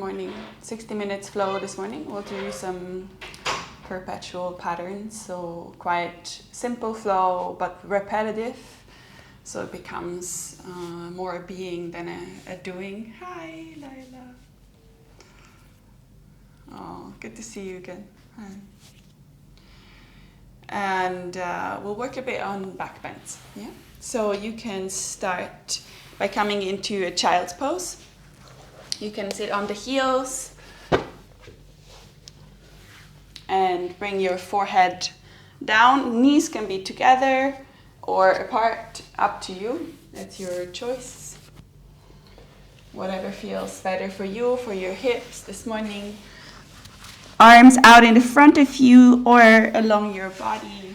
morning. 60 minutes flow this morning. We'll do some perpetual patterns, so quite simple flow but repetitive, so it becomes more a being than a doing. Hi, Laila. Oh, good to see you again. Hi. And we'll work a bit on back bends. Yeah. So you can start by coming into a child's pose. You can sit on the heels and bring your forehead down. Knees can be together or apart, up to you. That's your choice. Whatever feels better for you, for your hips this morning. Arms out in the front of you or along your body.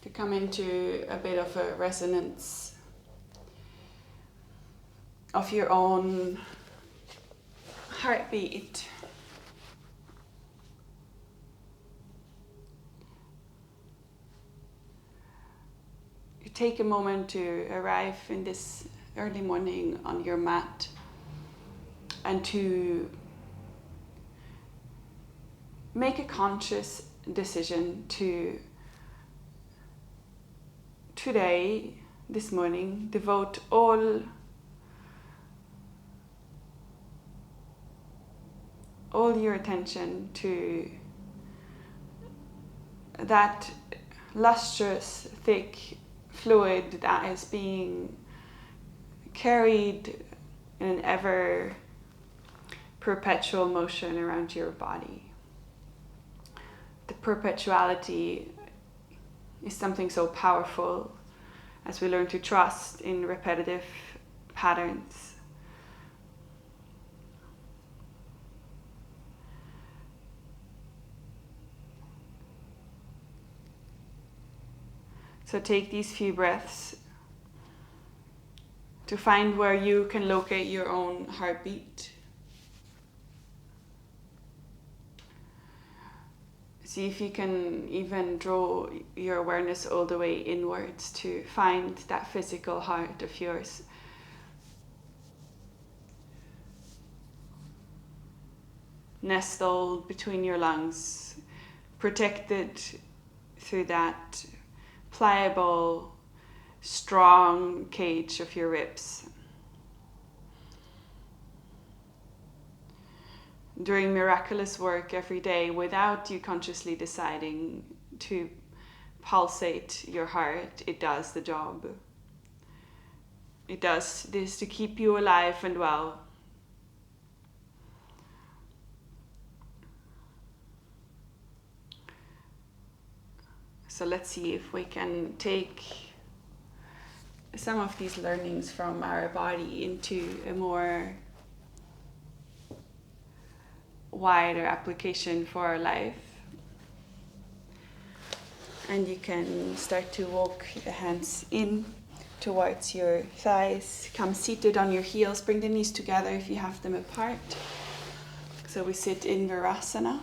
To come into a bit of a resonance of your own heartbeat. You take a moment to arrive in this early morning on your mat and to make a conscious decision to today, this morning, devote all your attention to that lustrous, thick fluid that is being carried in an ever perpetual motion around your body. The perpetuality is something so powerful as we learn to trust in repetitive patterns. So take these few breaths to find where you can locate your own heartbeat. See if you can even draw your awareness all the way inwards to find that physical heart of yours. Nestled between your lungs, protected through that pliable, strong cage of your ribs. Doing miraculous work every day without you consciously deciding to pulsate your heart, it does the job. It does this to keep you alive and well. So let's see if we can take some of these learnings from our body into a more wider application for our life. And you can start to walk the hands in towards your thighs. Come seated on your heels. Bring the knees together if you have them apart. So we sit in Virasana.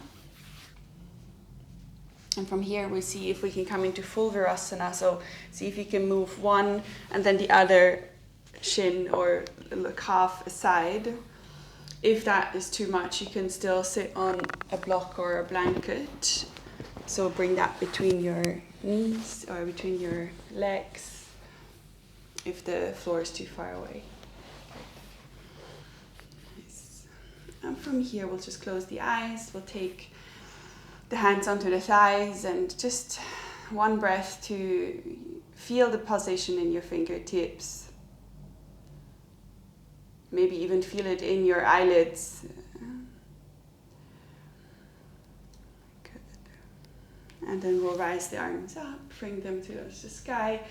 And from here we see if we can come into full Virasana. So see if you can move one and then the other shin or calf aside. If that is too much, you can still sit on a block or a blanket. So bring that between your knees or between your legs if the floor is too far away. Nice. And from here we'll just close the eyes. We'll take the hands onto the thighs and just one breath to feel the pulsation in your fingertips. Maybe even feel it in your eyelids. Good. And then we'll rise the arms up, bring them towards the sky.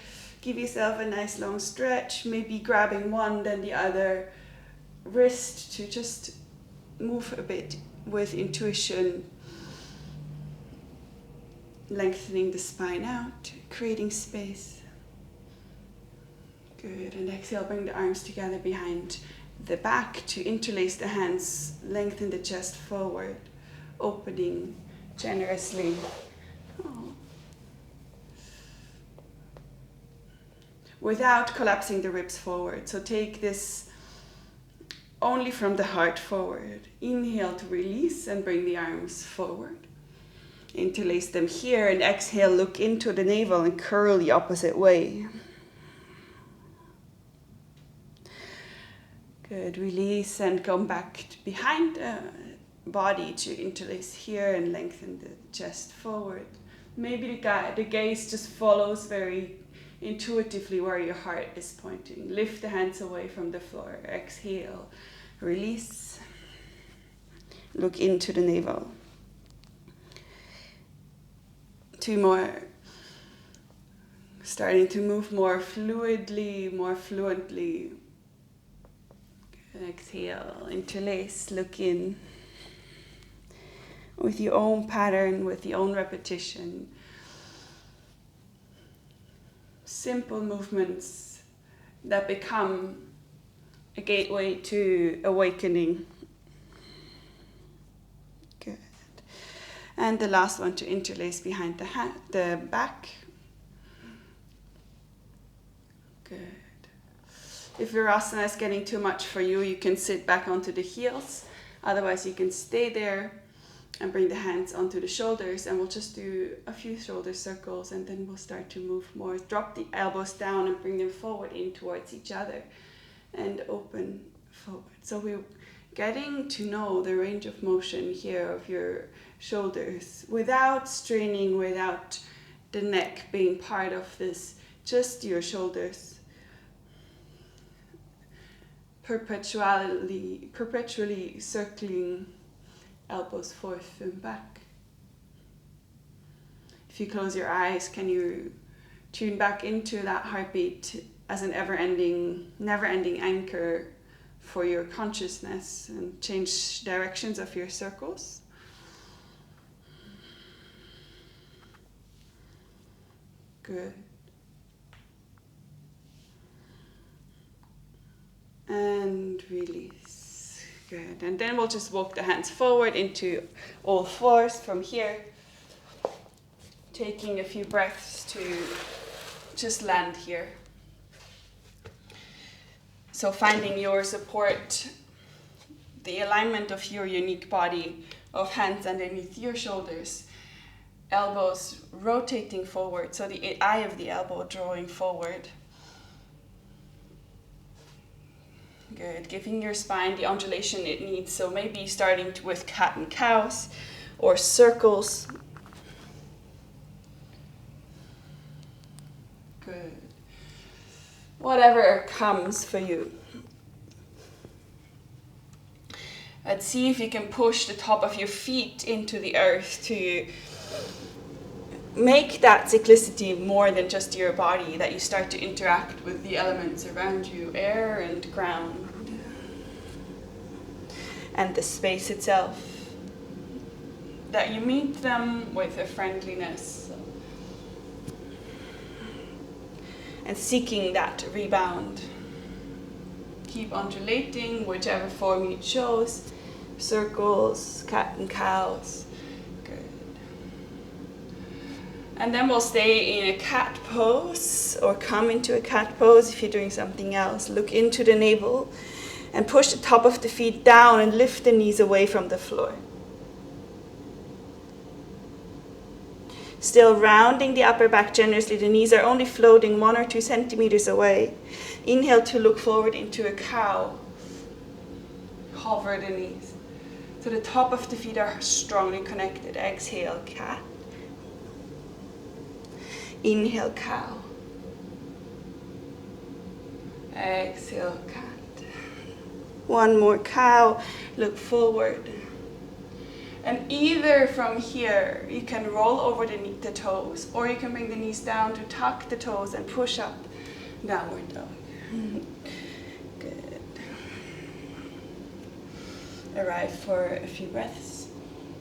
Give yourself a nice long stretch, maybe grabbing one, then the other wrist to just move a bit with intuition. Lengthening the spine out, creating space. Good, and exhale, bring the arms together behind the back to interlace the hands, lengthen the chest forward, opening generously. Oh. without collapsing the ribs forward. So take this only from the heart forward. Inhale to release and bring the arms forward. Interlace them here, and exhale, look into the navel and curl the opposite way. Good, release and come back behind the body to interlace here and lengthen the chest forward. Maybe the gaze just follows very intuitively where your heart is pointing. Lift the hands away from the floor. Exhale, release. Look into the navel. 2 more. Starting to move more fluidly, more fluently. Exhale, interlace, look in. With your own pattern, with your own repetition. Simple movements that become a gateway to awakening. Good. And the last one, to interlace behind the back. Good. If Virasana is getting too much for you, you can sit back onto the heels. Otherwise, you can stay there and bring the hands onto the shoulders, and we'll just do a few shoulder circles, and then we'll start to move more. Drop the elbows down and bring them forward in towards each other and open forward. So we're getting to know the range of motion here of your shoulders without straining, without the neck being part of this, just your shoulders. Perpetually circling elbows forth and back. If you close your eyes, can you tune back into that heartbeat as an never-ending anchor for your consciousness, and change directions of your circles? Good. And release. Good. And then we'll just walk the hands forward into all fours from here. Taking a few breaths to just land here. So finding your support, the alignment of your unique body, of hands underneath your shoulders, elbows rotating forward, so the eye of the elbow drawing forward. Good, giving your spine the undulation it needs. So maybe starting with cat and cows or circles. Good. Whatever comes for you. And see if you can push the top of your feet into the earth to make that cyclicity more than just your body, that you start to interact with the elements around you, air and ground, and the space itself, that you meet them with a friendliness and seeking that rebound. Keep undulating, whichever form you chose, circles, cat and cows. And then we'll stay in a cat pose, or come into a cat pose if you're doing something else. Look into the navel and push the top of the feet down and lift the knees away from the floor. Still rounding the upper back generously. The knees are only floating 1 or 2 centimeters away. Inhale to look forward into a cow. Hover the knees. So the top of the feet are strongly connected. Exhale, cat. Inhale, cow. Exhale, cat. 1 more cow. Look forward. And either from here, you can roll over the toes, or you can bring the knees down to tuck the toes and push up, downward dog. Good. Arrive for a few breaths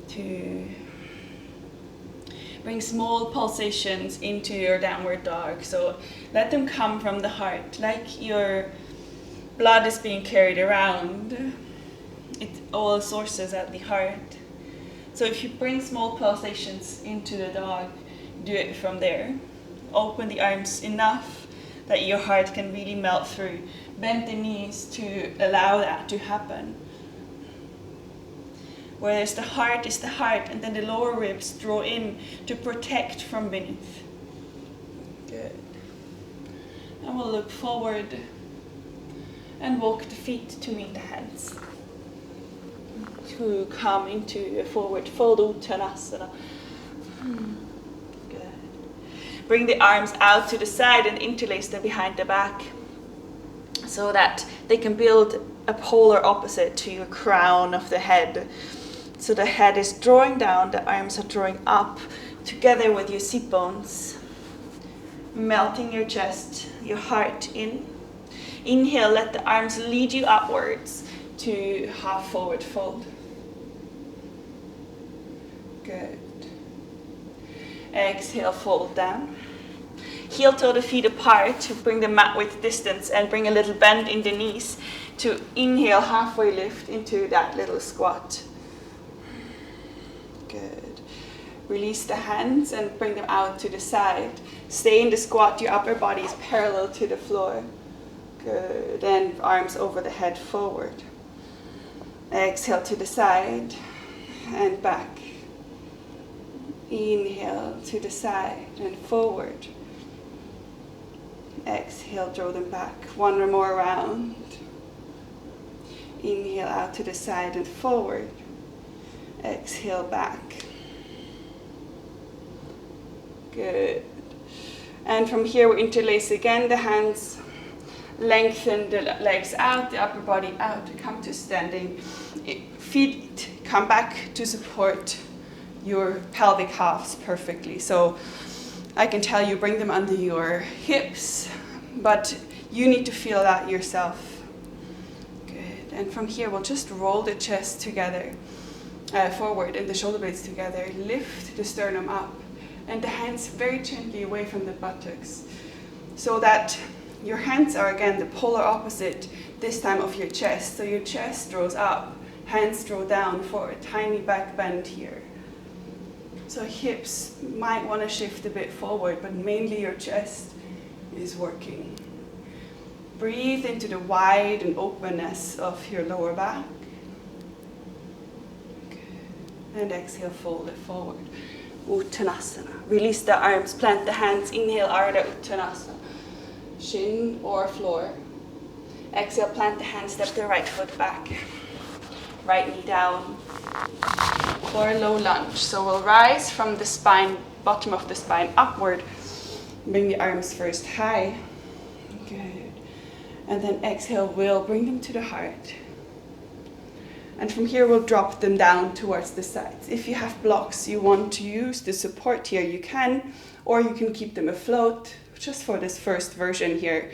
to bring small pulsations into your downward dog. So let them come from the heart, like your blood is being carried around. It all sources at the heart. So if you bring small pulsations into the dog, do it from there. Open the arms enough that your heart can really melt through. Bend the knees to allow that to happen. Whereas the heart is the heart, and then the lower ribs draw in to protect from beneath. Good. And we'll look forward and walk the feet to meet the hands. To come into a forward fold, Uttanasana. Good. Bring the arms out to the side and interlace them behind the back so that they can build a polar opposite to your crown of the head. So the head is drawing down, the arms are drawing up together with your seat bones. Melting your chest, your heart in. Inhale, let the arms lead you upwards to half forward fold. Good. Exhale, fold down. Heel toe the feet apart to bring the mat width distance and bring a little bend in the knees to inhale, halfway lift into that little squat. Good. Release the hands and bring them out to the side. Stay in the squat, your upper body is parallel to the floor. Good. And arms over the head forward. Exhale to the side and back. Inhale to the side and forward. Exhale, draw them back. One more round. Inhale out to the side and forward. Exhale back. Good. And from here we interlace again the hands. Lengthen the legs out, the upper body out. Come to standing. Feet come back to support your pelvic halves perfectly. So I can tell you bring them under your hips, but you need to feel that yourself. Good. And from here we'll just roll the chest together, forward, and the shoulder blades together. Lift the sternum up and the hands very gently away from the buttocks, so that your hands are again the polar opposite this time of your chest. So your chest draws up, hands draw down for a tiny back bend here. So hips might want to shift a bit forward, but mainly your chest is working. Breathe into the wide and openness of your lower back. And exhale, fold it forward. Uttanasana. Release the arms, plant the hands. Inhale, Ardha Uttanasana. Shin or floor. Exhale, plant the hands, step the right foot back. Right knee down. Or low lunge. So we'll rise from the spine, bottom of the spine upward. Bring the arms first high. Good. And then exhale, we'll bring them to the heart. And from here we'll drop them down towards the sides. If you have blocks you want to use the support here, you can, or you can keep them afloat just for this first version here.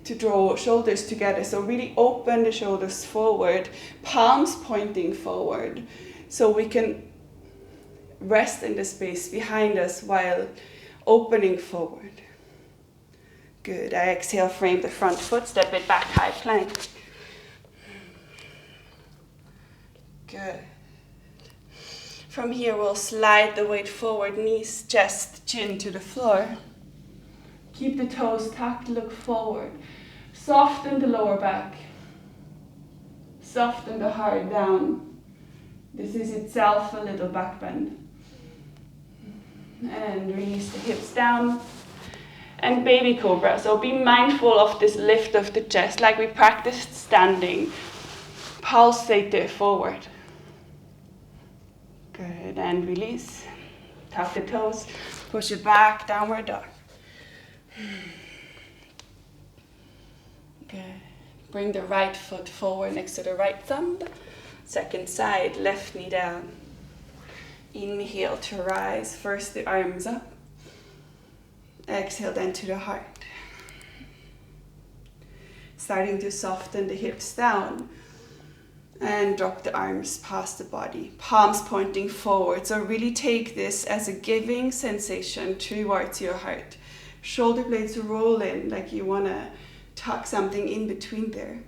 To draw shoulders together, so really open the shoulders forward, palms pointing forward, so we can rest in the space behind us while opening forward. Good. I exhale, frame the front foot, step it back, high plank. Good. From here we'll slide the weight forward, knees, chest, chin to the floor. Keep the toes tucked, look forward. Soften the lower back. Soften the heart down. This is itself a little back bend. And release the hips down. And baby cobra. So be mindful of this lift of the chest like we practiced standing. Pulsate it forward. Good. And release. Tuck the toes. Push it back. Downward dog. Good. Bring the right foot forward next to the right thumb. Second side, left knee down. Inhale to rise. First the arms up. Exhale then to the heart. Starting to soften the hips down. And drop the arms past the body. Palms pointing forward. So really take this as a giving sensation towards your heart. Shoulder blades roll in like you want to tuck something in between there.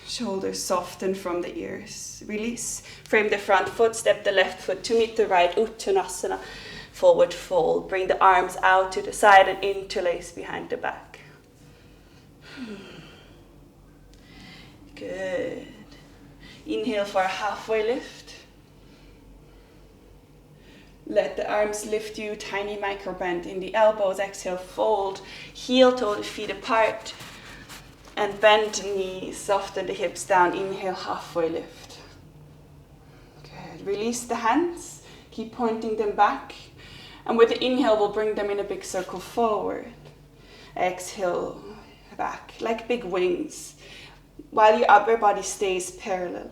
Shoulders soften from the ears. Release. Frame the front foot, step the left foot to meet the right. Uttanasana. forward fold. Bring the arms out to the side and interlace behind the back. Good. Inhale for a halfway lift. Let the arms lift you, tiny micro bend in the elbows. Exhale, fold, heel toe the feet apart. And bend the knees, soften the hips down. Inhale, halfway lift. Good. Release the hands. Keep pointing them back. And with the inhale, we'll bring them in a big circle forward. Exhale, back, like big wings, while your upper body stays parallel.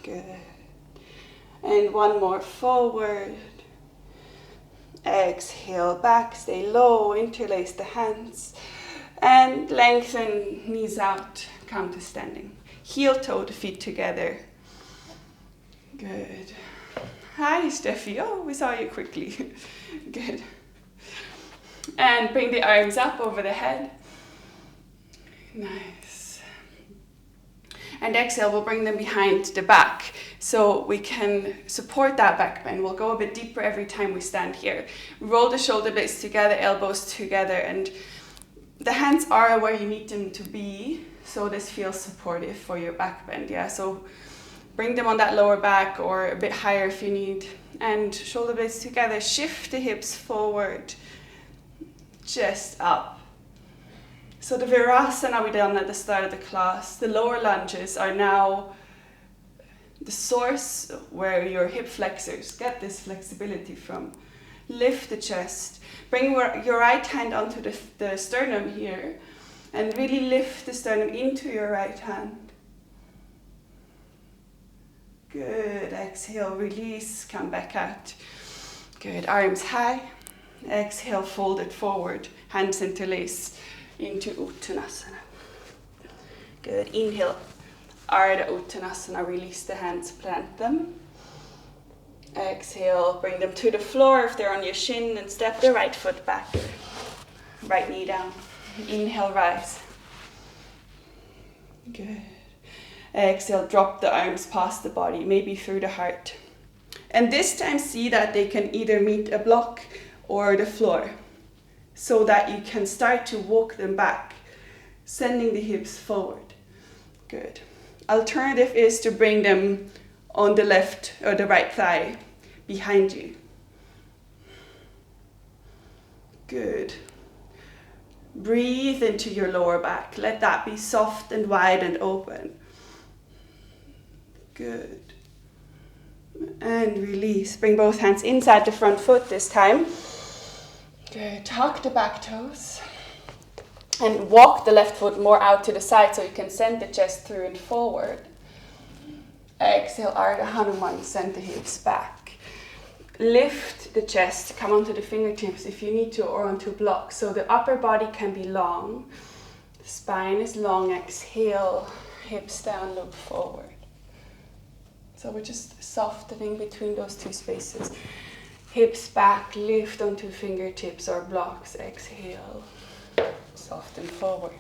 Good. And one more forward. Exhale, back, stay low, interlace the hands. And lengthen knees out, come to standing. Heel toe the feet together. Good. Hi, Steffi. Oh, we saw you quickly. Good. And bring the arms up over the head. Nice. And exhale, we'll bring them behind the back so we can support that back bend. We'll go a bit deeper every time we stand here. Roll the shoulder blades together, elbows together, and the hands are where you need them to be, so this feels supportive for your back bend, yeah? So bring them on that lower back or a bit higher if you need. And shoulder blades together, shift the hips forward, chest up. So the Virasana we done at the start of the class, the lower lunges are now the source where your hip flexors get this flexibility from. Lift the chest. Bring your right hand onto the sternum here and really lift the sternum into your right hand. Good. Exhale, release, come back out. Good. Arms high. Exhale, fold it forward. Hands interlace into Uttanasana. Good. Inhale, Ardha Uttanasana. Release the hands, plant them. Exhale, bring them to the floor if they're on your shin and step the right foot back. Right knee down. Inhale, rise. Good. Exhale, drop the arms past the body, maybe through the heart. And this time see that they can either meet a block or the floor so that you can start to walk them back, sending the hips forward. Good. Alternative is to bring them on the left or the right thigh behind you. Good. Breathe into your lower back. Let that be soft and wide and open. Good. And release. Bring both hands inside the front foot this time. Good. Tuck the back toes. And walk the left foot more out to the side so you can send the chest through and forward. Exhale, Ardha Hanuman, send the hips back. Lift the chest, come onto the fingertips if you need to, or onto a block. So the upper body can be long. The spine is long. Exhale, hips down, look forward. So we're just softening between those two spaces. Hips back, lift onto fingertips or blocks. Exhale, soften forward.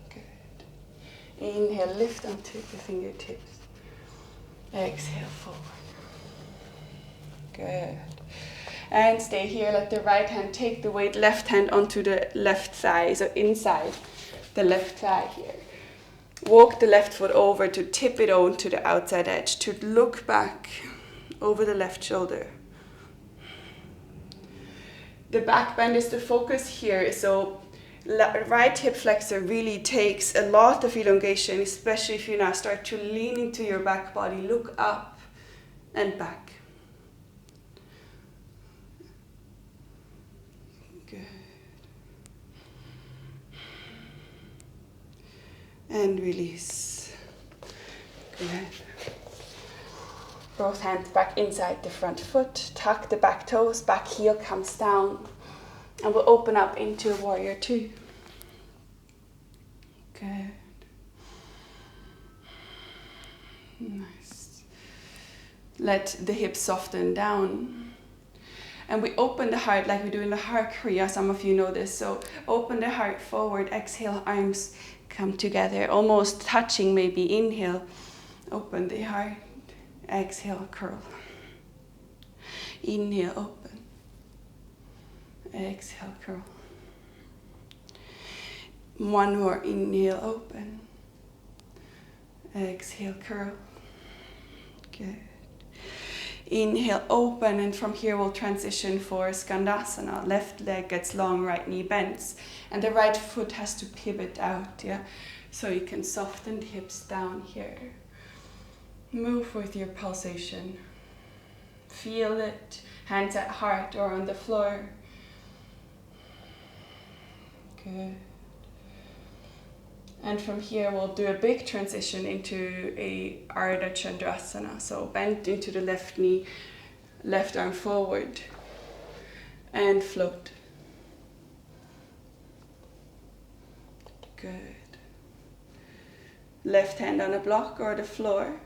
Good. Inhale, lift onto the fingertips. Exhale, forward. Good. And stay here. Let the right hand take the weight, left hand onto the left thigh, so inside the left thigh here. Walk the left foot over to tip it onto the outside edge, to look back over the left shoulder. The back bend is the focus here, so right hip flexor really takes a lot of elongation, especially if you now start to lean into your back body. Look up and back. Good. And release. Good. Both hands back inside the front foot. Tuck the back toes, back heel comes down. And we'll open up into warrior two. Good. Nice. Let the hips soften down. And we open the heart like we do in the heart kriya. Some of you know this. So open the heart forward. Exhale, arms come together, almost touching maybe. Inhale, open the heart. Exhale, curl. Inhale, open. Exhale, curl. One more, inhale, open. Exhale, curl. Good. Inhale, open, and from here we'll transition for Skandasana. Left leg gets long, right knee bends, and the right foot has to pivot out, yeah? So you can soften the hips down here. Move with your pulsation. Feel it, hands at heart or on the floor. Good. And from here we'll do a big transition into a Ardha Chandrasana. So bend into the left knee, left arm forward, and float. Good. Left hand on a block or the floor.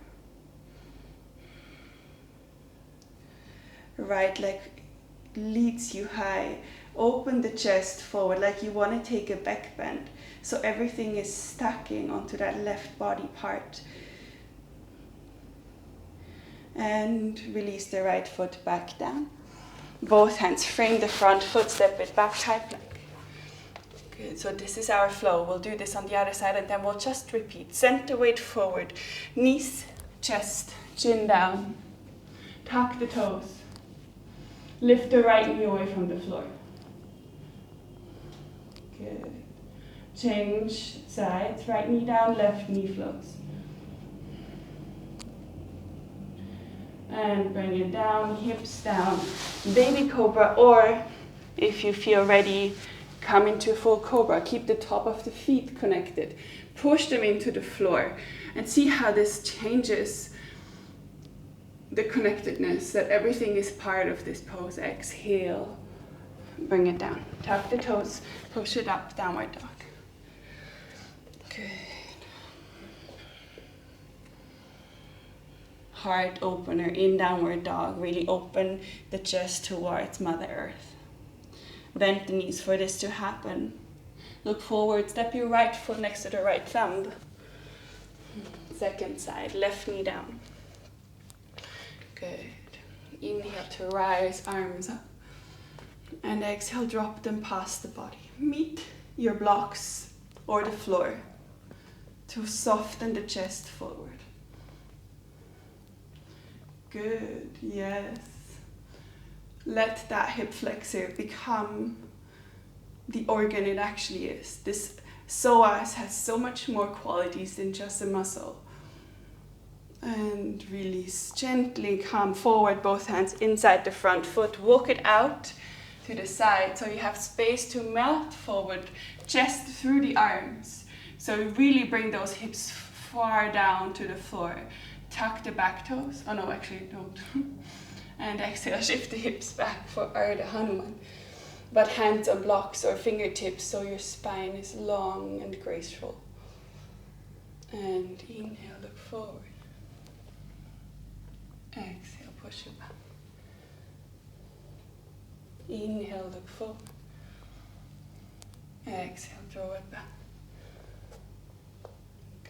Right leg leads you high. Open the chest forward like you want to take a back bend. So everything is stacking onto that left body part. And release the right foot back down. Both hands frame the front foot, step it back, high plank. Good, so this is our flow. We'll do this on the other side and then we'll just repeat. Center weight forward, knees, chest, chin down. Tuck the toes. Lift the right knee away from the floor. Good. Change sides, right knee down, left knee floats. And bring it down, hips down, baby cobra, or if you feel ready, come into full cobra. Keep the top of the feet connected. Push them into the floor and see how this changes the connectedness, that everything is part of this pose. Exhale, bring it down. Tuck the toes, push it up, downward dog. Good. Heart opener in downward dog. Really open the chest towards Mother Earth. Bend the knees for this to happen. Look forward, step your right foot next to the right thumb. Second side, left knee down. Good. Inhale to rise, arms up. And exhale, drop them past the body. Meet your blocks or the floor to soften the chest forward. Good, yes. Let that hip flexor become the organ it actually is. This psoas has so much more qualities than just a muscle. And release gently, come forward, both hands inside the front foot. Walk it out to the side so you have space to melt forward, chest through the arms. So really bring those hips far down to the floor. Tuck the back toes. Oh no, actually don't. And exhale, shift the hips back for Ardha Hanuman. But hands on blocks or fingertips so your spine is long and graceful. And inhale, look forward. Exhale, push it back. Inhale, look forward. Exhale, draw it back.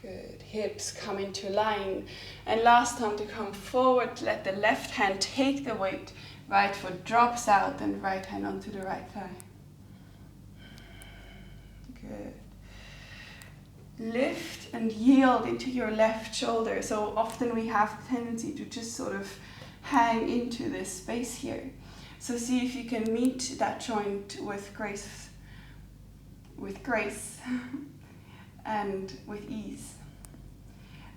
Good. Hips come into line. And last time to come forward, let the left hand take the weight. Right foot drops out and right hand onto the right thigh. Good. Lift and yield into your left shoulder. So often we have the tendency to just sort of hang into this space here. So see if you can meet that joint with grace and with ease.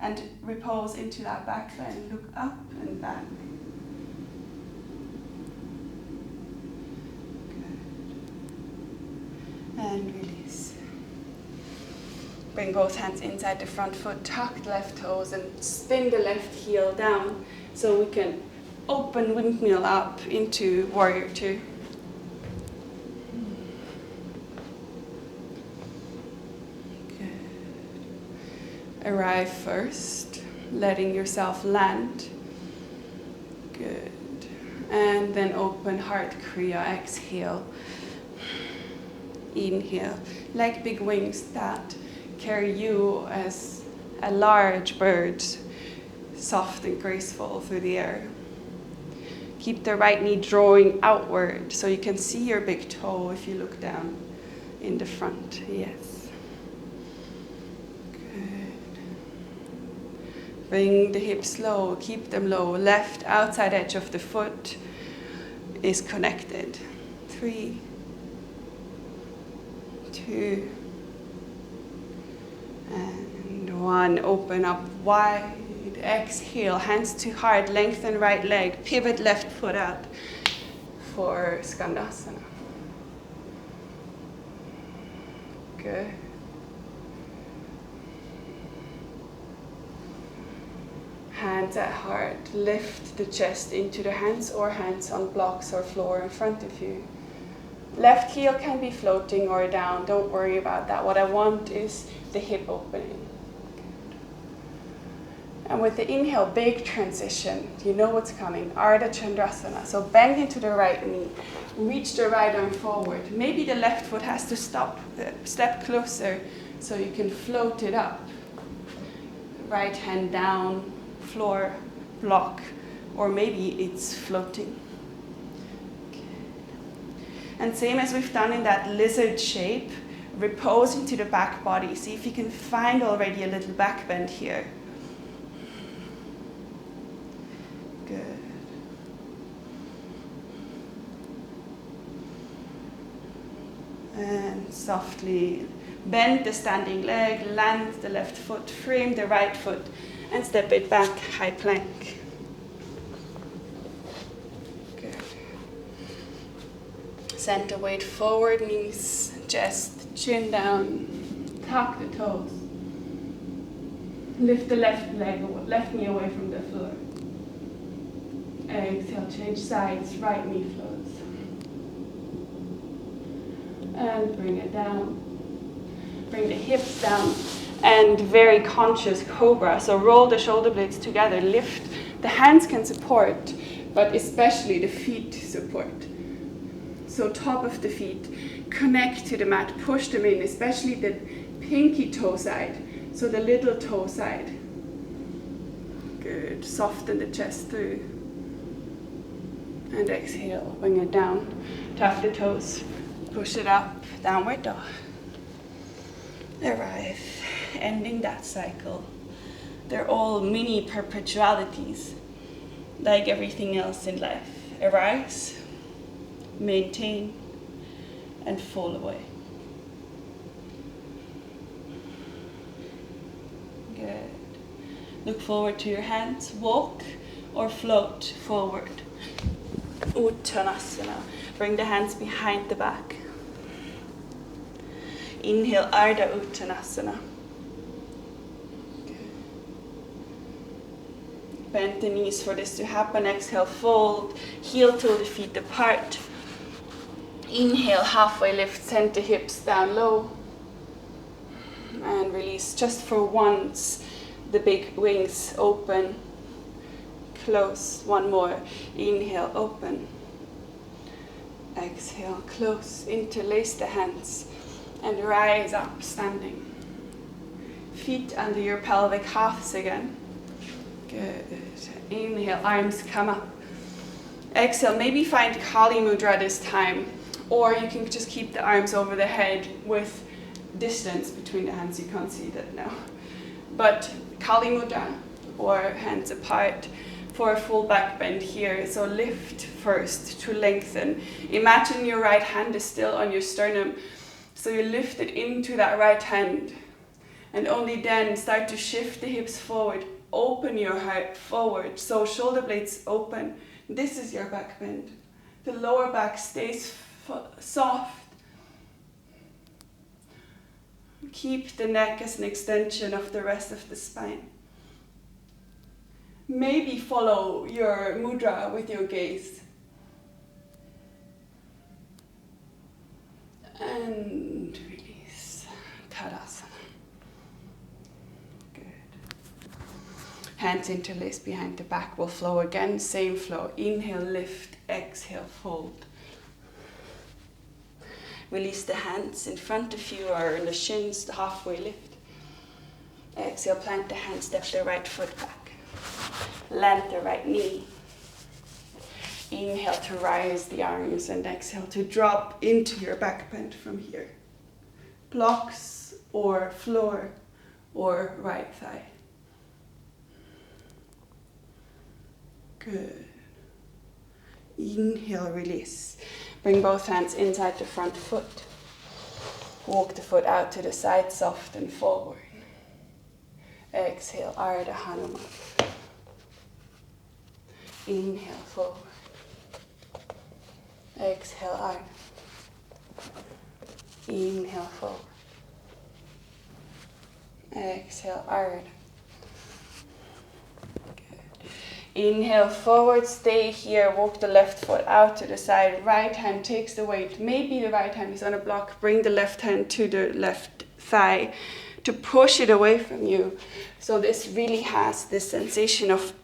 And repose into that back bend. Look up and back. Good. And release. Bring both hands inside the front foot, tuck the left toes and spin the left heel down so we can open windmill up into warrior two. Good. Arrive first, letting yourself land. Good. And then open heart kriya, exhale. Inhale, like big wings that carry you as a large bird, soft and graceful through the air. Keep the right knee drawing outward so you can see your big toe if you look down in the front. Yes. Good. Bring the hips low, keep them low. Left outside edge of the foot is connected. 3, 2, and 1. Open up wide. Exhale, hands to heart, lengthen right leg, pivot left foot out for Skandasana. Good. Hands at heart, lift the chest into the hands or hands on blocks or floor in front of you. Left heel can be floating or down, don't worry about that. What I want is the hip opening. And with the inhale, big transition. You know what's coming. Ardha Chandrasana. So bend into the right knee. Reach the right arm forward. Maybe the left foot has to step closer so you can float it up. Right hand down, floor, block, or maybe it's floating. And same as we've done in that lizard shape, repose into the back body. See if you can find already a little back bend here. Good. And softly bend the standing leg, land the left foot, frame the right foot, and step it back, high plank. Good. Center weight forward, knees, chest, chin down, tuck the toes. Lift the left knee away from the floor. Exhale, change sides, right knee floats. And bring it down. Bring the hips down. And very conscious cobra. So roll the shoulder blades together. Lift. The hands can support, but especially the feet support. So top of the feet. Connect to the mat. Push them in, especially the pinky toe side. So the little toe side. Good. Soften the chest through. And exhale, bring it down. Tuck the toes, push it up, downward dog. Arrive, ending that cycle. They're all mini perpetualities, like everything else in life. Arise, maintain, and fall away. Good. Look forward to your hands. Walk or float forward. Uttanasana. Bring the hands behind the back. Inhale, Ardha Uttanasana. Bend the knees for this to happen. Exhale, fold. Heel till the feet apart. Inhale, halfway lift, center hips down low. And release just for once. The big wings open. Close. One more. Inhale, open. Exhale, close. Interlace the hands and rise up, standing. Feet under your pelvic halves again. Good. Inhale, arms come up. Exhale, maybe find Kali Mudra this time, or you can just keep the arms over the head with distance between the hands. You can't see that now. But Kali Mudra, or hands apart, for a full back bend here. So lift first to lengthen. Imagine your right hand is still on your sternum. So you lift it into that right hand. And only then start to shift the hips forward. Open your heart forward. So shoulder blades open. This is your back bend. The lower back stays soft. Keep the neck as an extension of the rest of the spine. Maybe follow your mudra with your gaze. And release. Tadasana. Good. Hands interlaced behind the back will flow again. Same flow. Inhale, lift. Exhale, fold. Release the hands in front of you or in the shins, the halfway lift. Exhale, plant the hand, step the right foot back. Land the right knee. Inhale to rise the arms and exhale to drop into your back bend from here. Blocks or floor or right thigh. Good. Inhale, release. Bring both hands inside the front foot. Walk the foot out to the side, soft and forward. Exhale, Ardha Hanuman. Inhale, forward. Exhale, Ardha. Inhale, forward. Exhale, Ardha. Good. Inhale, forward, stay here. Walk the left foot out to the side. Right hand takes the weight. Maybe the right hand is on a block. Bring the left hand to the left thigh to push it away from you. So this really has this sensation of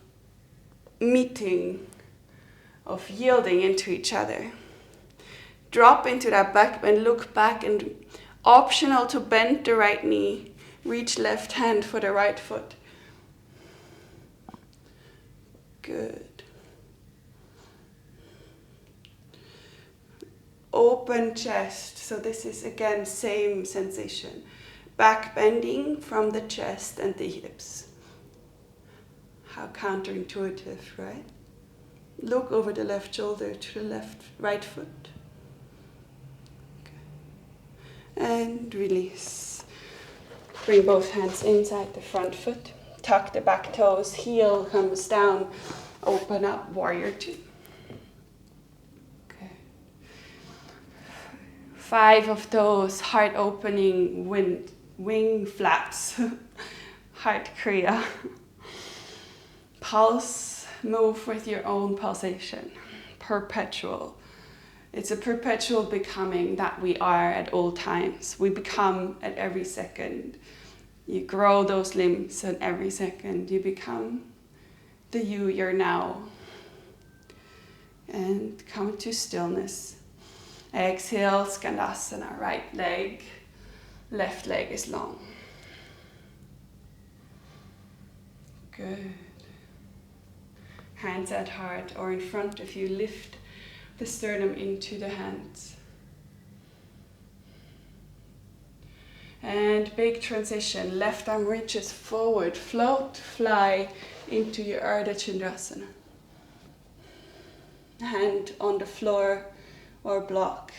meeting, of yielding into each other. Drop into that back bend, look back, and optional to bend the right knee. Reach left hand for the right foot. Good. Open chest. So this is again same sensation. Back bending from the chest and the hips. How counterintuitive, right? Look over the left shoulder to the right foot. Okay. And release. Bring both hands inside the front foot. Tuck the back toes, heel comes down. Open up, warrior two. Okay. 5 of those heart opening wing flaps. Heart kriya. Pulse, move with your own pulsation. Perpetual. It's a perpetual becoming that we are at all times. We become at every second. You grow those limbs and every second you become the you're now. And come to stillness. Exhale, Skandasana, right leg. Left leg is long. Good. Hands at heart or in front of you. Lift the sternum into the hands. And big transition. Left arm reaches forward. Float, fly into your Ardha Chandrasana. Hand on the floor or block.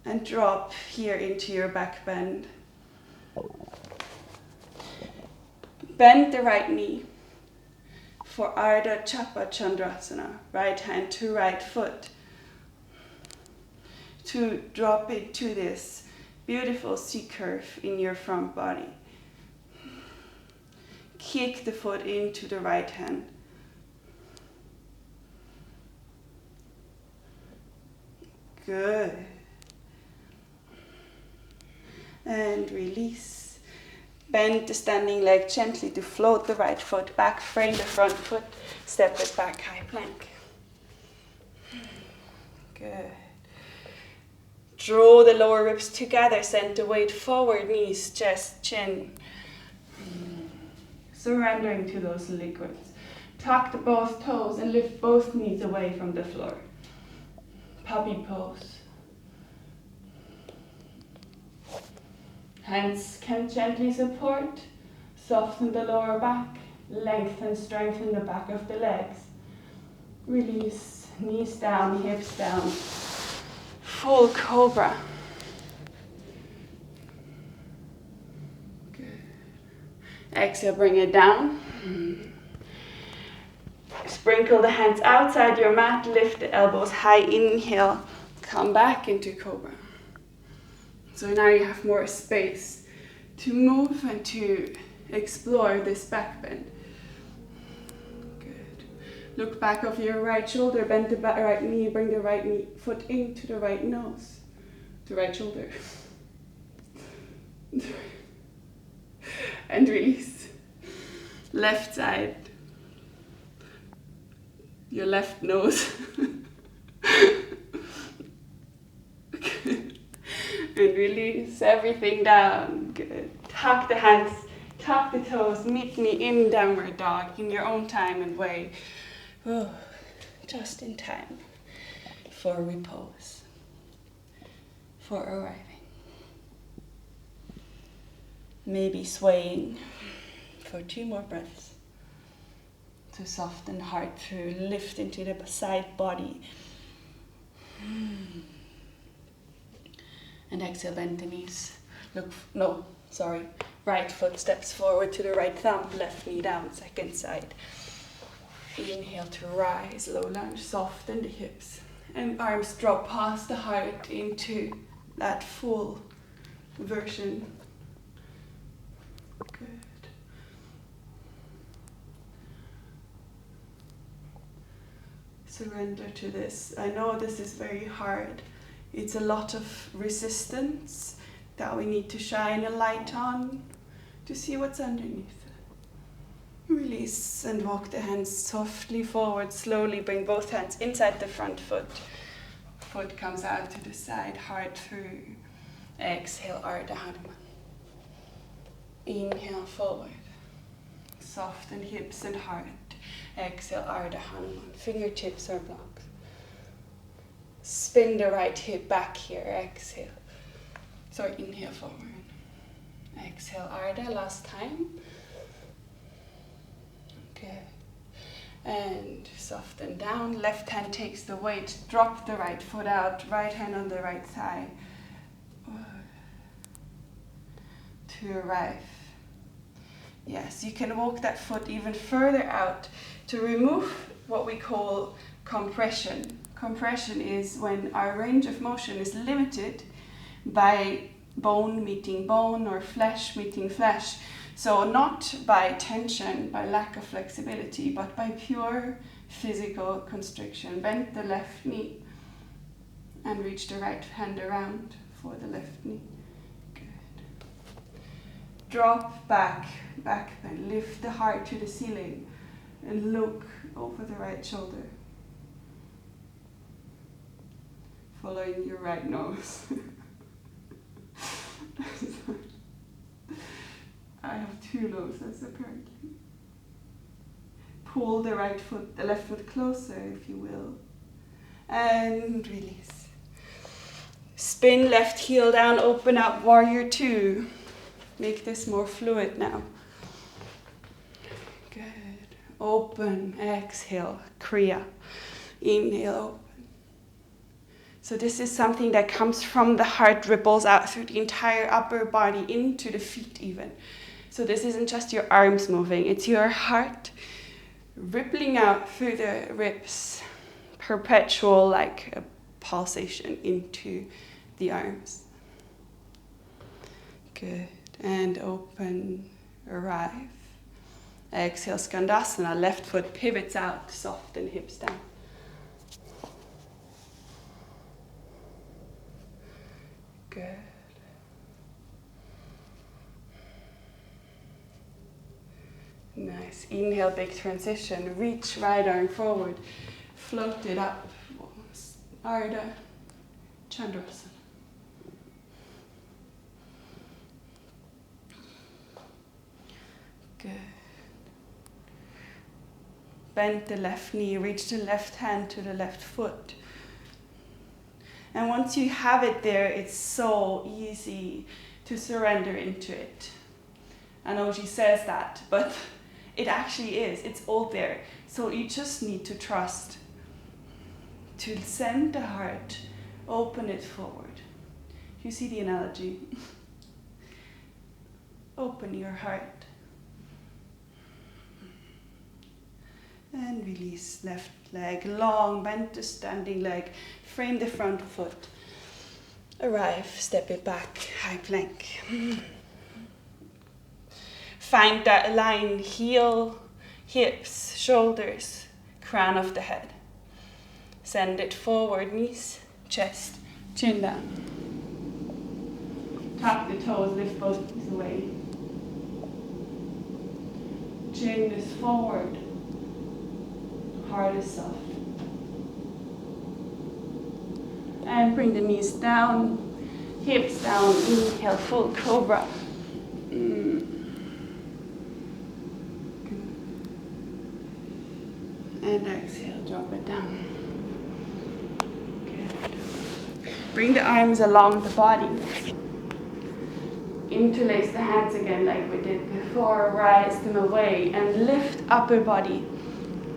And drop here into your back bend. Bend the right knee for Ardha Chapa Chandrasana. Right hand to right foot. To drop it to this beautiful C curve in your front body. Kick the foot into the right hand. Good. And release. Bend the standing leg gently to float the right foot back, frame the front foot, step it back, high plank. Good. Draw the lower ribs together, send the weight forward, knees, chest, chin. Surrendering to those liquids. Tuck the both toes and lift both knees away from the floor. Puppy pose. Hands can gently support, soften the lower back, lengthen, strengthen the back of the legs. Release, knees down, hips down. Full cobra. Good. Exhale, bring it down. Sprinkle the hands outside your mat, lift the elbows high, inhale, come back into cobra. So now you have more space to move and to explore this back bend. Good. Look back of your right shoulder, bend the right knee, bring the right knee, foot into the right nose, the right shoulder. And release. Left side. Your left nose. And release everything down. Good. Tuck the hands, tuck the toes, meet me in downward dog in your own time and way. Oh. just in time for repose, for arriving. Maybe swaying for 2 more breaths to soften heart through, lift into the side body. And exhale, bend the knees. Right foot steps forward to the right thumb, left knee down, second side. Inhale to rise, low lunge, soften the hips. And arms drop past the heart into that full version. Good. Surrender to this. I know this is very hard. It's a lot of resistance that we need to shine a light on to see what's underneath. Release and walk the hands softly forward. Slowly bring both hands inside the front foot. Foot comes out to the side, heart through. Exhale, Ardha Hanuman. Inhale forward. Soften hips and heart. Exhale, Ardha Hanuman. Fingertips or blocks. Spin the right hip back here. Exhale. Inhale forward. Exhale, Ardha, last time. Good. And soften down. Left hand takes the weight. Drop the right foot out. Right hand on the right thigh. To arrive. Yes, you can walk that foot even further out to remove what we call compression. Compression is when our range of motion is limited by bone meeting bone or flesh meeting flesh. So not by tension, by lack of flexibility, but by pure physical constriction. Bend the left knee and reach the right hand around for the left knee. Good. Drop back bend. Lift the heart to the ceiling and look over the right shoulder. Following your right nose. I have 2 noses apparently. Pull the left foot closer if you will. And release. Spin left heel down, open up, warrior 2. Make this more fluid now. Good. Open, exhale, kriya. Inhale, open. So this is something that comes from the heart, ripples out through the entire upper body, into the feet even. So this isn't just your arms moving, it's your heart rippling out through the ribs, perpetual, like a pulsation into the arms. Good. And open, arrive. Exhale, Skandasana, left foot pivots out, soften hips down. Good. Nice. Inhale, big transition. Reach right arm forward. Float it up. Ardha Chandrasana. Good. Bend the left knee. Reach the left hand to the left foot. And once you have it there, it's so easy to surrender into it. I know she says that, but it actually is. It's all there. So you just need to trust. To send the heart, open it forward. You see the analogy? Open your heart. And release left leg, long, bend the standing leg, frame the front foot. Arrive, step it back, high plank. Find that line, heel, hips, shoulders, crown of the head. Send it forward, knees, chest, chin down. Tap the toes, lift both knees away. Chin is forward. Heart is soft. And bring the knees down, hips down, inhale, full cobra. Good. And exhale, drop it down. Good. Bring the arms along the body. Interlace the hands again like we did before. Rise them away and lift upper body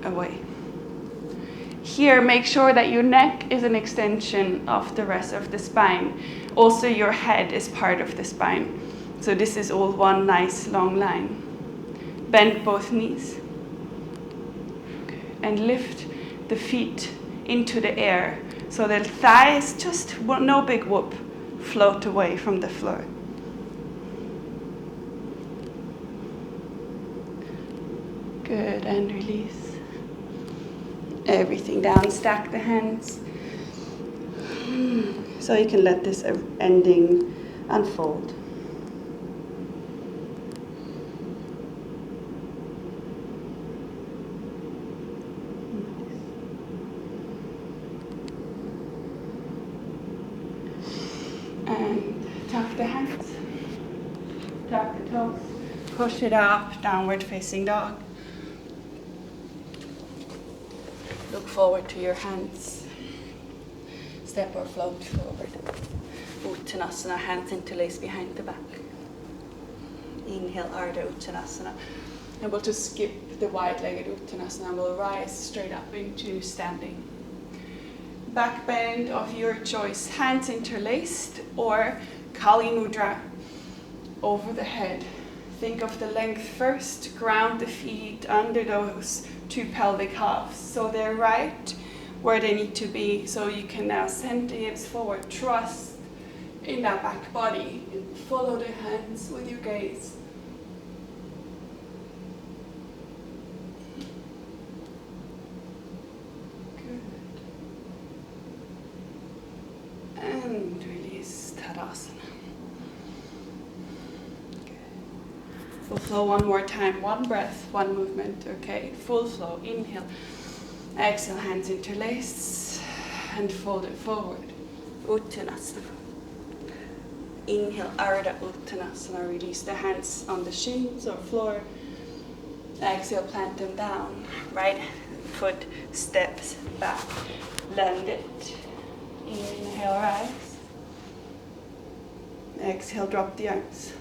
away. Here, make sure that your neck is an extension of the rest of the spine. Also, your head is part of the spine. So this is all one nice long line. Bend both knees. Okay. And lift the feet into the air. So the thighs, just no big whoop, float away from the floor. Good, and release. Everything down, stack the hands. So you can let this ending unfold. And tuck the hands, tuck the toes, push it up, downward facing dog. Look forward to your hands. Step or float forward. Uttanasana, hands interlace behind the back. Inhale, Ardha Uttanasana. And we'll just skip the wide-legged Uttanasana. We'll rise straight up into standing. Back bend of your choice. Hands interlaced or Kali Mudra over the head. Think of the length first. Ground the feet under those two pelvic halves. So they're right where they need to be. So you can now send the hips forward. Trust in that back body. Follow the hands with your gaze. Good. And release Tadasana. Full flow one more time, one breath, one movement, okay? Full flow, inhale, exhale, hands interlace, and fold it forward, Uttanasana. Inhale, Ardha Uttanasana, release the hands on the shins or floor. Exhale, plant them down, right foot steps back, land it. Inhale, rise. Exhale, drop the arms.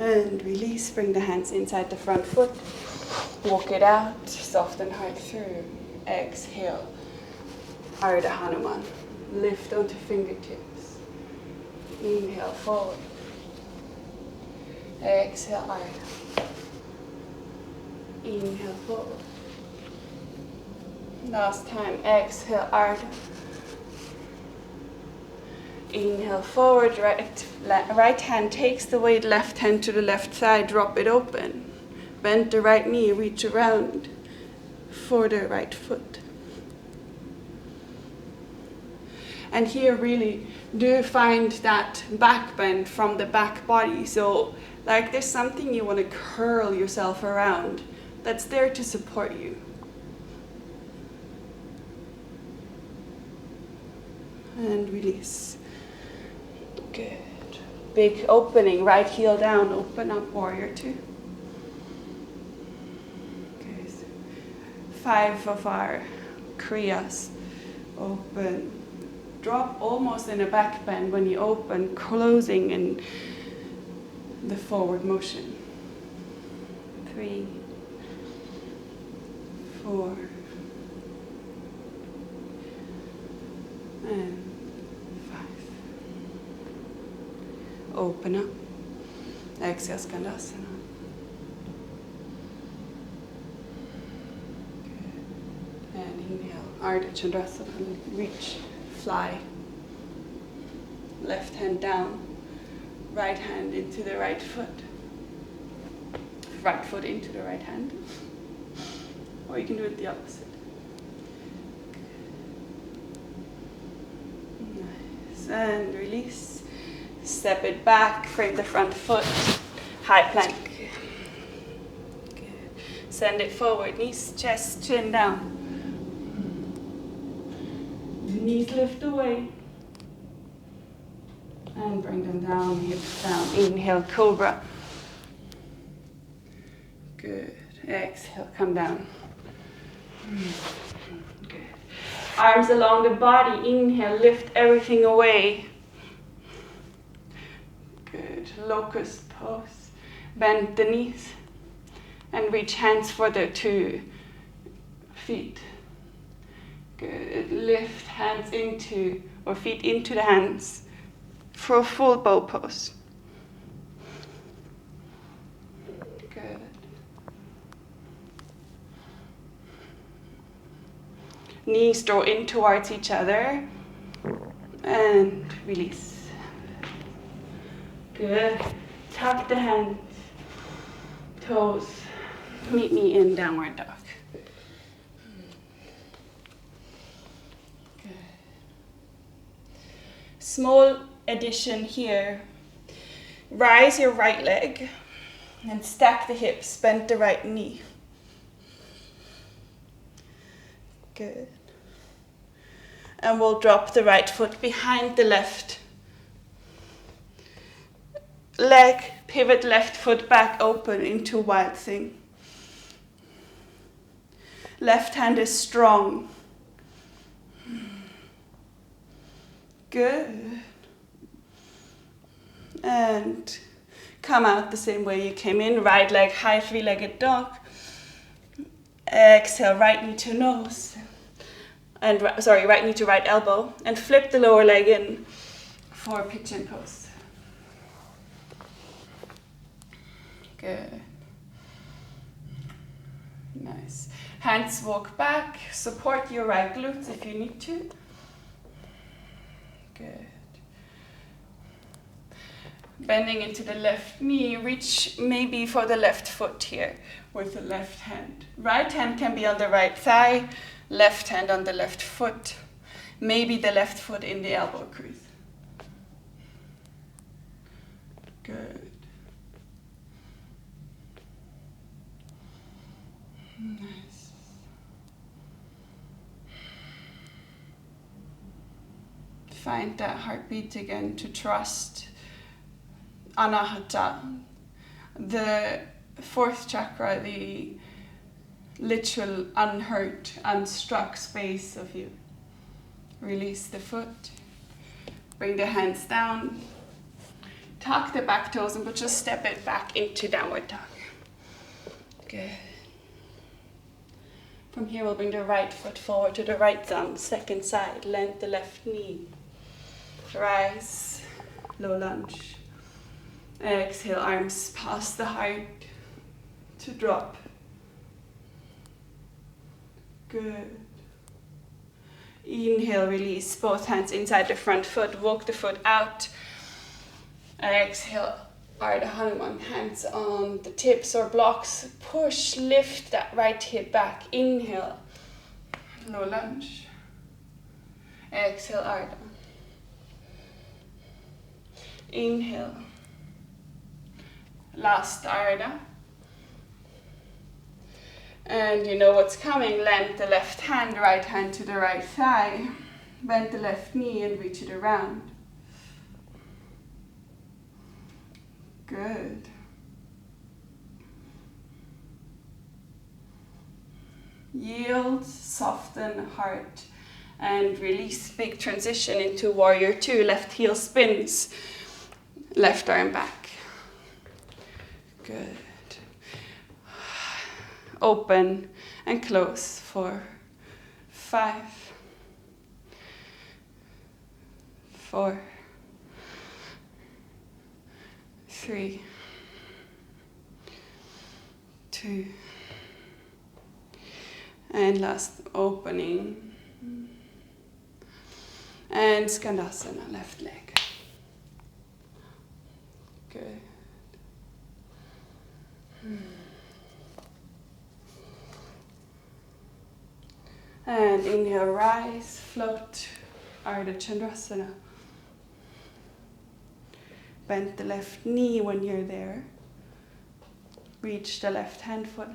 And release, bring the hands inside the front foot. Walk it out, soften heart through. Exhale, Ardha Hanuman. Lift onto fingertips. Inhale, forward. Exhale, Ardha. Inhale, forward. Last time, exhale, Ardha. Inhale, forward, right hand takes the weight, left hand to the left side, drop it open. Bend the right knee, reach around for the right foot. And here really do find that back bend from the back body. So like there's something you want to curl yourself around that's there to support you. And release. Good. Big opening, right heel down, open up, warrior two. Okay, so 5 of our kriyas. Open. Drop almost in a back bend when you open, closing in the forward motion. 3, 4, and open up. Exhale, Skandasana. Good. And inhale, Ardha Chandrasana. Reach, fly. Left hand down. Right hand into the right foot. Right foot into the right hand. Or you can do it the opposite. Nice. And release. Step it back, frame the front foot, high plank. Good. Send it forward, knees, chest, chin down. Knees lift away. And bring them down, hips down. Inhale, cobra. Good. Exhale, come down. Good. Arms along the body. Inhale, lift everything away. Good. Locust pose. Bend the knees. And reach hands for the 2 feet. Good. Lift hands into, or feet into the hands for a full bow pose. Good. Knees draw in towards each other. And release. Good. Tuck the hands. Toes. Meet me in downward dog. Good. Small addition here. Rise your right leg and stack the hips, bend the right knee. Good. And we'll drop the right foot behind the left leg, pivot left foot back open into wild thing. Left hand is strong. Good. And come out the same way you came in. Right leg high, 3-legged dog. Exhale, right knee to nose. And right knee to right elbow. And flip the lower leg in for pigeon pose. Good. Nice. Hands walk back. Support your right glutes if you need to. Good. Bending into the left knee. Reach maybe for the left foot here with the left hand. Right hand can be on the right thigh. Left hand on the left foot. Maybe the left foot in the elbow crease. Good. Nice. Find that heartbeat again to trust Anahata, the 4th chakra, the literal unhurt, unstruck space of you. Release the foot. Bring the hands down. Tuck the back toes and just step it back into downward dog. Good. From here we'll bring the right foot forward to the right thumb, second side, length the left knee. Rise, low lunge. Exhale, arms past the heart to drop. Good. Inhale, release both hands inside the front foot, walk the foot out. Exhale, Ardha Hanuman, hands on the tips or blocks. Push, lift that right hip back. Inhale, low lunge. Exhale, Ardha. Inhale. Last Ardha. And you know what's coming. Length the left hand, right hand to the right thigh. Bend the left knee and reach it around. Good. Yield, soften, heart, and release. Big transition into warrior 2. Left heel spins, left arm back. Good. Open and close for 5, 4, 3, 2, and last opening. And Skandasana, left leg. Good. And inhale, rise, float, Ardha Chandrasana. Bend the left knee when you're there. Reach the left foot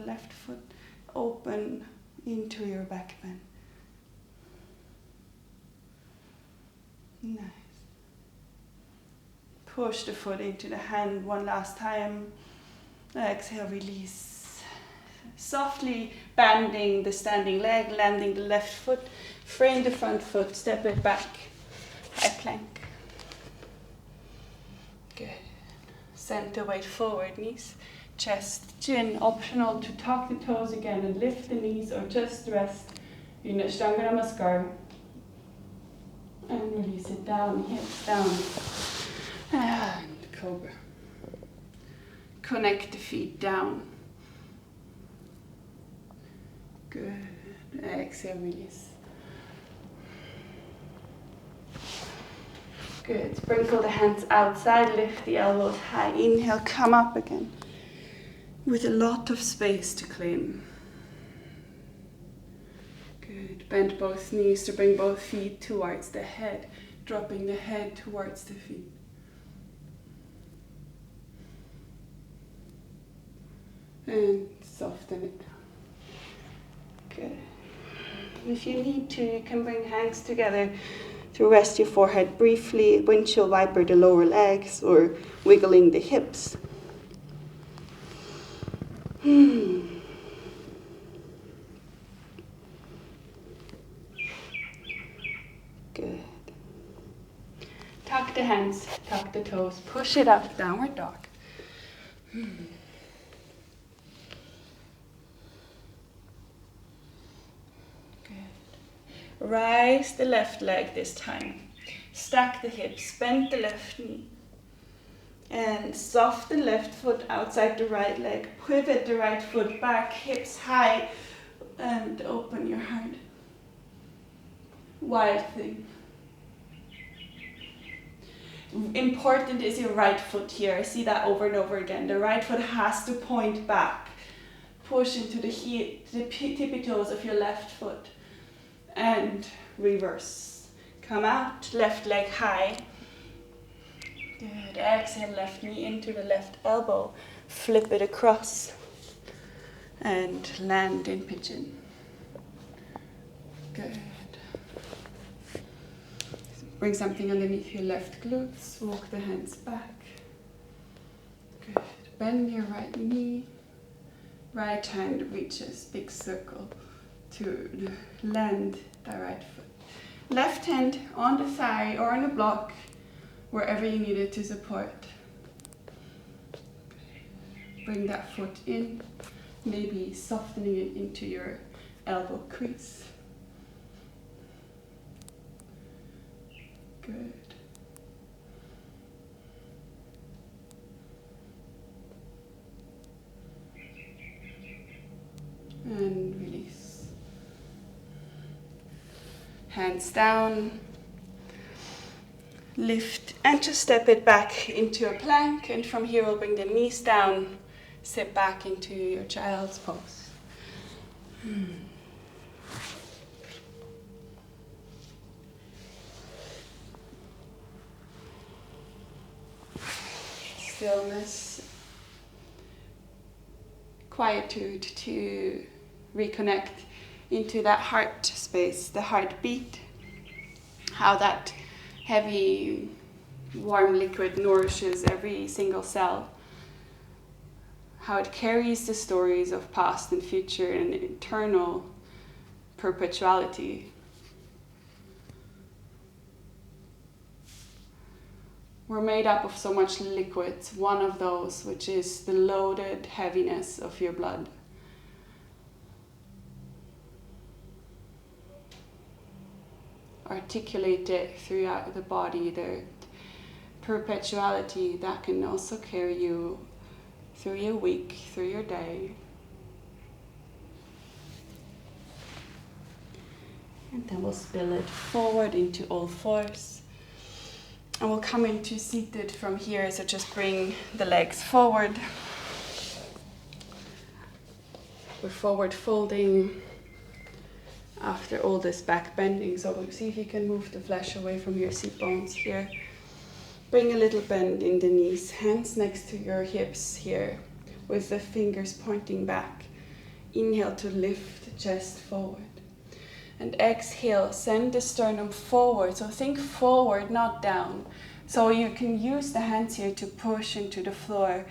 open into your back bend. Nice. Push the foot into the hand one last time. Exhale, release. softly bending the standing leg, landing the left foot, frame the front foot, step it back, high plank. Good. Send the weight forward, knees, chest, chin. Optional to tuck the toes again and lift the knees or just rest in Ashtanga Namaskar. And release it down, hips down. And cobra. Connect the feet down. Good. Exhale, release. Good. Sprinkle the hands outside, lift the elbows high. Inhale, come up again with a lot of space to claim. Good. Bend both knees to bring both feet towards the head, dropping the head towards the feet. And soften it down. Good. If you need to, you can bring hands together to rest your forehead briefly, windshield wiper the lower legs, or wiggling the hips. Good. Tuck the hands, tuck the toes, push it up, downward dog. Rise the left leg this time. Stack the hips, bend the left knee. And soften left foot outside the right leg. Pivot the right foot back, hips high, and open your heart. Wild thing. Important is your right foot here. I see that over and over again. The right foot has to point back. Push into the tippy toes of your left foot. And reverse. Come out, left leg high. Good. Exhale, left knee into the left elbow. Flip it across. And land in pigeon. Good. Bring something underneath your left glutes. Walk the hands back. Good. Bend your right knee. Right hand reaches big circle to land the right foot. Left hand on the thigh or on a block, wherever you need it to support. Bring that foot in, maybe softening it into your elbow crease. Good. And release. Hands down, lift and just step it back into a plank, and from here we'll bring the knees down, sit back into your child's pose. Stillness, quietude to reconnect into that heart space, the heartbeat, how that heavy, warm liquid nourishes every single cell, how it carries the stories of past and future and eternal perpetuality. We're made up of so much liquids, one of those which is the loaded heaviness of your blood. Articulate it throughout the body, the perpetuality that can also carry you through your week, through your day. And then we'll spill it forward into all fours. And we'll come into seated from here, so just bring the legs forward. We're forward folding after all this back bending, so see if you can move the flesh away from your seat bones here. Bring a little bend in the knees, hands next to your hips here, with the fingers pointing back. Inhale to lift the chest forward. And exhale, send the sternum forward, so think forward, not down. So you can use the hands here to push into the floor,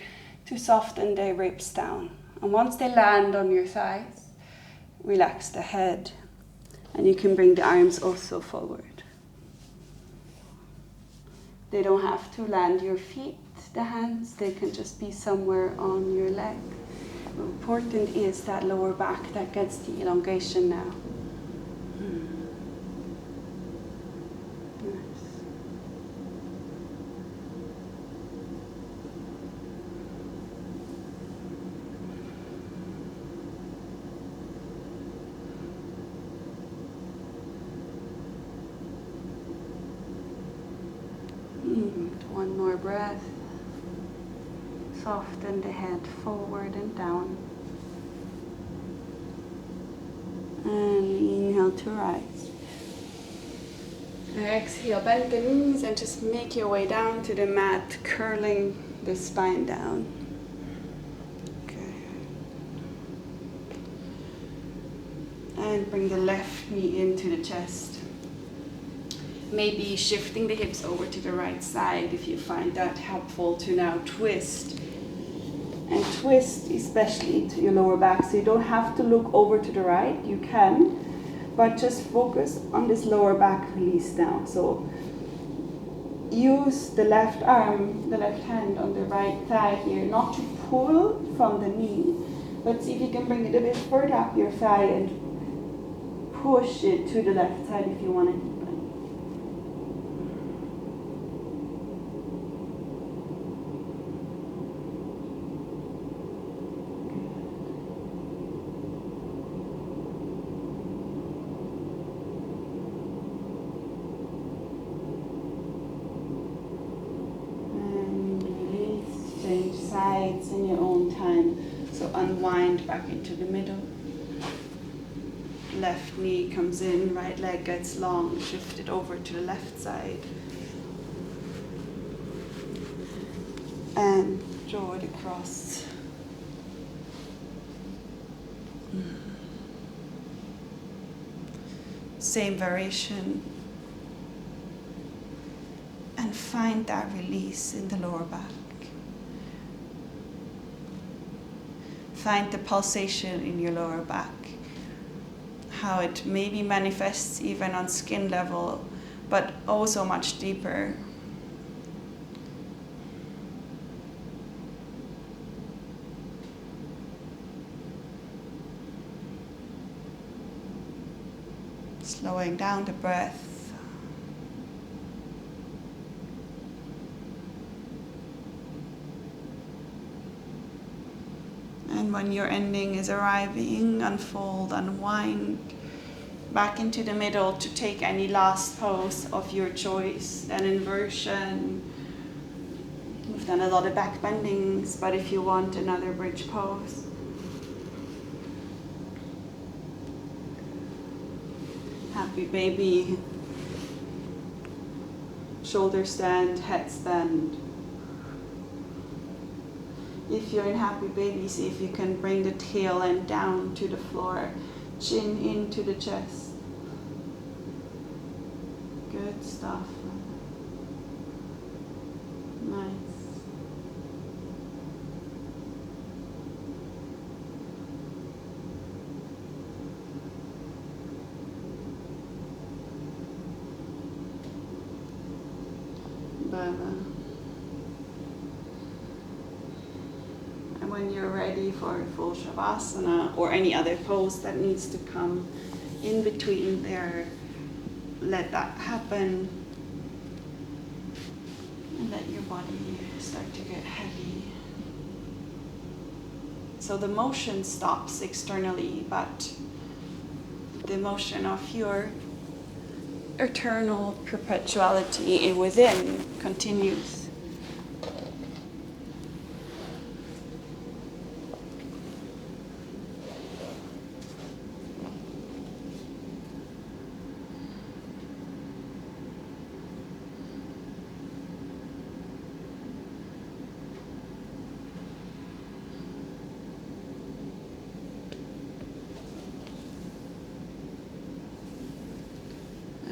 to soften the ribs down. And once they land on your thighs, relax the head. And you can bring the arms also forward. They don't have to land your feet, the hands, they can just be somewhere on your leg. What important is that lower back that gets the elongation now. One more breath. Soften the head forward and down. And inhale to rise. Exhale, bend the knees and just make your way down to the mat, curling the spine down. Okay. And bring the left knee into the chest. Maybe shifting the hips over to the right side if you find that helpful to now twist. And twist especially to your lower back. So you don't have to look over to the right, you can, but just focus on this lower back release now. So use the left arm, the left hand on the right thigh here, not to pull from the knee, but see if you can bring it a bit further up your thigh and push it to the left side if you want it. Sides in your own time. So unwind back into the middle. Left knee comes in, right leg gets long, shift it over to the left side. And draw it across. Same variation. And find that release in the lower back. Find the pulsation in your lower back, how it maybe manifests even on skin level, but also much deeper. Slowing down the breath. And when your ending is arriving, unfold, unwind back into the middle to take any last pose of your choice. An inversion. We've done a lot of back bendings, but if you want another bridge pose. Happy baby. Shoulder stand, head stand. If you're in happy baby, see if you can bring the tail end down to the floor, chin into the chest. Good stuff. Nice. Baba. When you're ready for a full Shavasana or any other pose that needs to come in between there, let that happen and let your body start to get heavy. So the motion stops externally, but the motion of your eternal perpetuality within continues.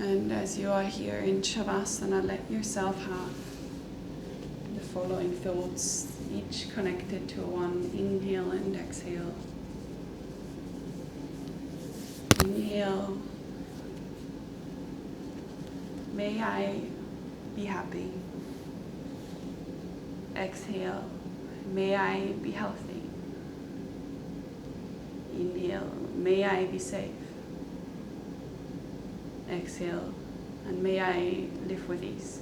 And as you are here in Shavasana, let yourself have the following thoughts. each connected to one inhale and exhale. Inhale. May I be happy. Exhale. May I be healthy. Inhale. May I be safe. Exhale. And may I live with ease.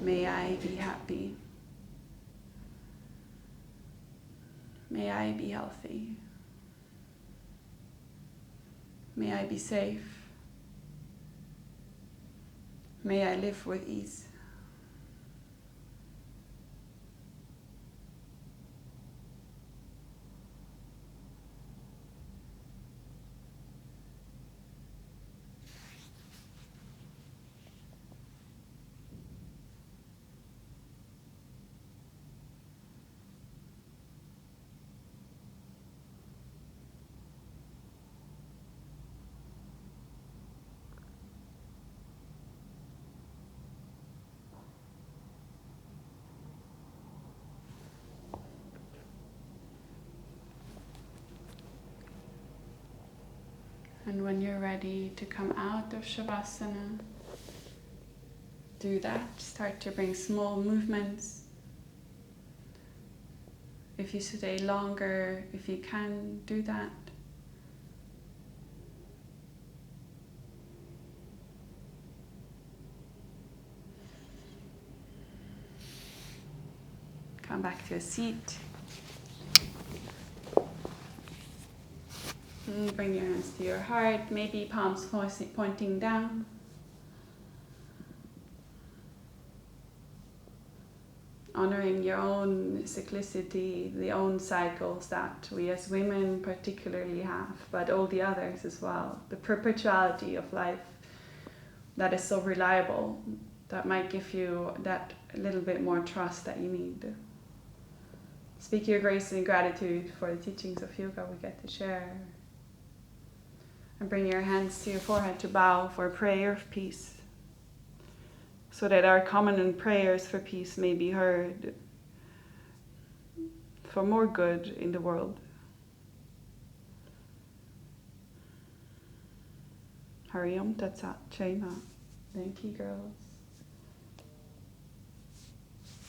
May I be happy. May I be healthy. May I be safe. May I live with ease. And when you're ready to come out of Shavasana, do that. Start to bring small movements. If you stay longer, if you can, do that. Come back to a seat. And bring your hands to your heart, maybe palms pointing down. Honoring your own cyclicity, the own cycles that we as women particularly have, but all the others as well. The perpetuality of life that is so reliable, that might give you that little bit more trust that you need. Speak your grace and gratitude for the teachings of yoga we get to share. And bring your hands to your forehead to bow for a prayer of peace, so that our common prayers for peace may be heard, for more good in the world. Hari Om Tat Sat Jai Ma. Thank you, girls.